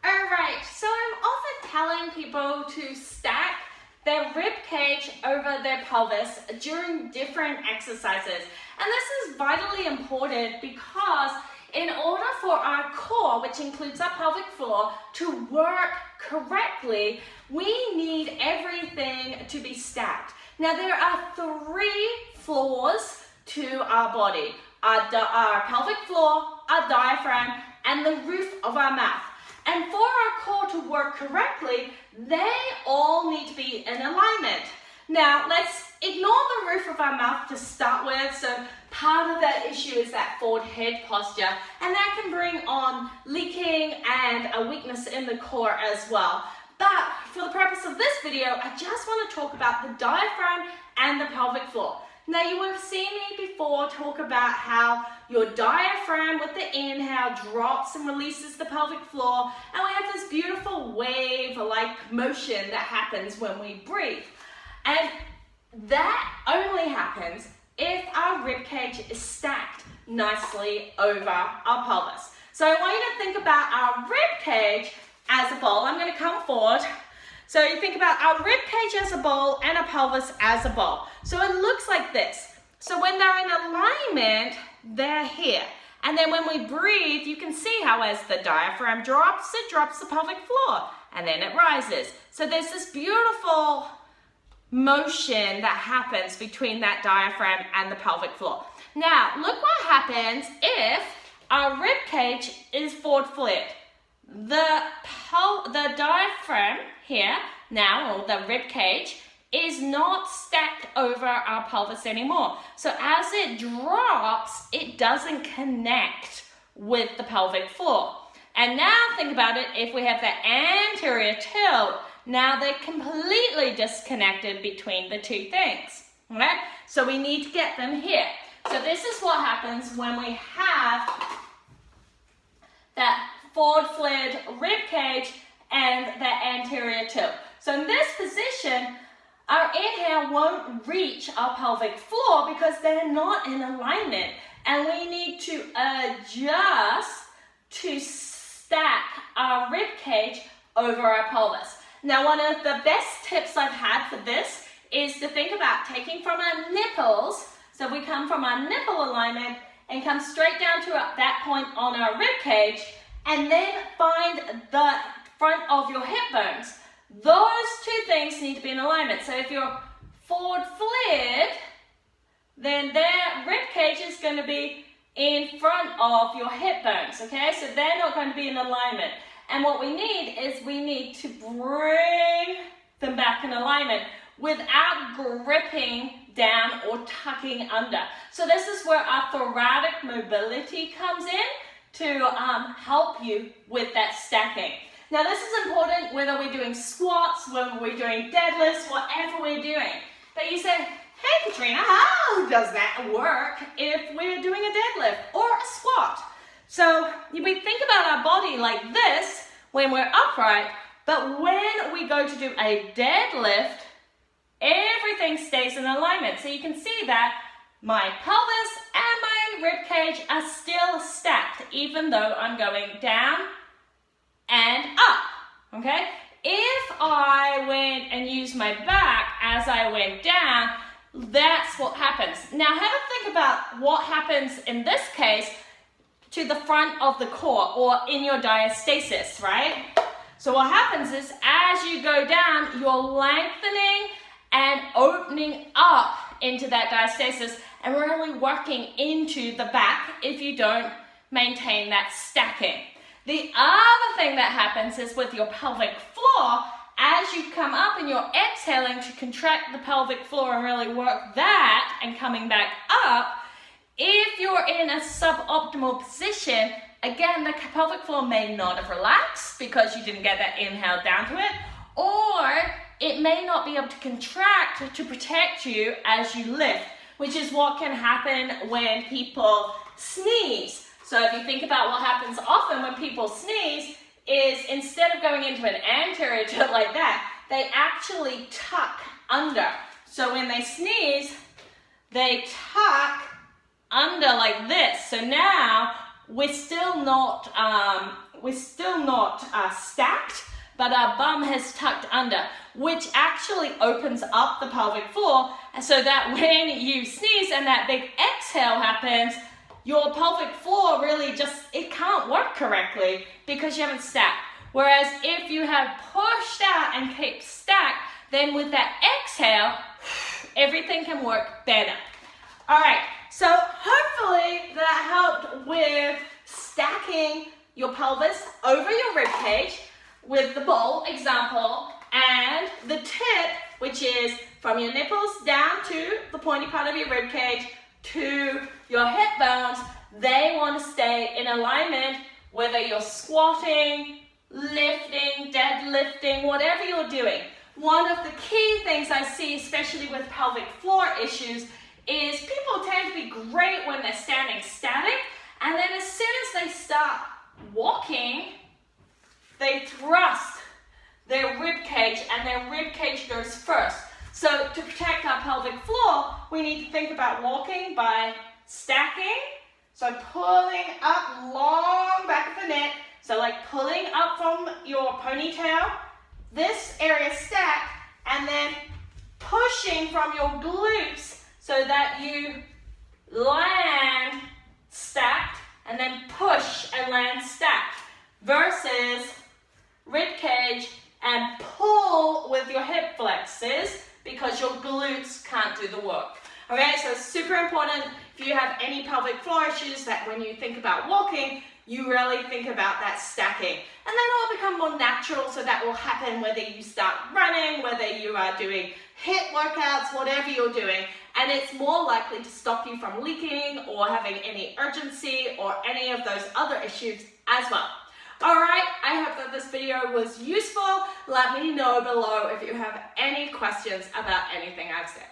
Alright, so I'm often telling people to stack their rib cage over their pelvis during different exercises. And this is vitally important because in order for our core, which includes our pelvic floor, to work correctly, we need everything to be stacked. Now there are 3 floors to our body. Our pelvic floor, our diaphragm, and the roof of our mouth. And for our core to work correctly, they all need to be in alignment. Now, let's ignore the roof of our mouth to start with. So part of that issue is that forward head posture, and that can bring on leaking and a weakness in the core as well. But for the purpose of this video, I just want to talk about the diaphragm and the pelvic floor. Now, you would have seen me before talk about how your diaphragm with the inhale drops and releases the pelvic floor, and we have this beautiful wave-like motion that happens when we breathe. And that only happens if our rib cage is stacked nicely over our pelvis. So I want you to think about our rib cage as a bowl. I'm going to come forward. So you think about our rib cage as a bowl and our pelvis as a bowl. So it looks like this. So when they're in alignment, they're here. And then when we breathe, you can see how as the diaphragm drops, it drops the pelvic floor. And then it rises. So there's this beautiful motion that happens between that diaphragm and the pelvic floor. Now, look what happens if our rib cage is forward flared. The diaphragm here now, or the rib cage, is not stacked over our pelvis anymore. So as it drops, it doesn't connect with the pelvic floor. And now think about it, if we have the anterior tilt, now they're completely disconnected between the two things. Okay? So we need to get them here. So this is what happens when we have that forward flared rib cage and the anterior tilt. So in this position, our inhale won't reach our pelvic floor because they're not in alignment. And we need to adjust to stack our rib cage over our pelvis. Now, one of the best tips I've had for this is to think about taking from our nipples. So we come from our nipple alignment and come straight down to that point on our rib cage, and then find the front of your hip bones. Those 2 things need to be in alignment. So if you're forward flared, then their rib cage is going to be in front of your hip bones, okay? So they're not going to be in alignment. And what we need is we need to bring them back in alignment without gripping down or tucking under. So this is where our thoracic mobility comes in to help you with that stacking. Now this is important whether we're doing squats, whether we're doing deadlifts, whatever we're doing. But you say, hey Katrina, how does that work if we're doing a deadlift or a squat? So we think about our body like this when we're upright, but when we go to do a deadlift, everything stays in alignment. So you can see that my pelvis and my rib cage are still stacked, even though I'm going down and up, okay? If I went and used my back as I went down, that's what happens. Now have a think about what happens in this case to the front of the core or in your diastasis, right? So what happens is as you go down, you're lengthening and opening up into that diastasis and really working into the back if you don't maintain that stacking. The other thing that happens is with your pelvic floor, as you come up and you're exhaling to contract the pelvic floor and really work that and coming back up, if you're in a suboptimal position, again, the pelvic floor may not have relaxed because you didn't get that inhale down to it, or it may not be able to contract to protect you as you lift, which is what can happen when people sneeze. So if you think about what happens often when people sneeze is instead of going into an anterior tilt like that, they actually tuck under. So when they sneeze, they tuck under like this. So now we're still not stacked, but our bum has tucked under, which actually opens up the pelvic floor, so that when you sneeze and that big exhale happens, your pelvic floor really it can't work correctly because you haven't stacked. Whereas if you have pushed out and keep stacked, then with that exhale, everything can work better. All right, so hopefully that helped with stacking your pelvis over your rib cage with the bowl example, and the tip, which is from your nipples down to the pointy part of your rib cage to your hip bones. They want to stay in alignment, whether you're squatting, lifting, deadlifting, whatever you're doing. One of the key things I see, especially with pelvic floor issues, is people tend to be great when they're standing static, and then as soon as they start walking, they thrust their rib cage, and their rib cage goes first. So to protect our pelvic floor, we need to think about walking by stacking. So pulling up long back of the neck. So like pulling up from your ponytail, this area stacked, and then pushing from your glutes so that you land stacked, and then push and land stacked, versus rib cage and pull with your hip flexors because your glutes can't do the work. Okay, so it's super important if you have any pelvic floor issues that when you think about walking, you really think about that stacking. And then it will become more natural, so that will happen whether you start running, whether you are doing HIIT workouts, whatever you're doing, and it's more likely to stop you from leaking or having any urgency or any of those other issues as well. Alright, I hope that this video was useful. Let me know below if you have any questions about anything I've said.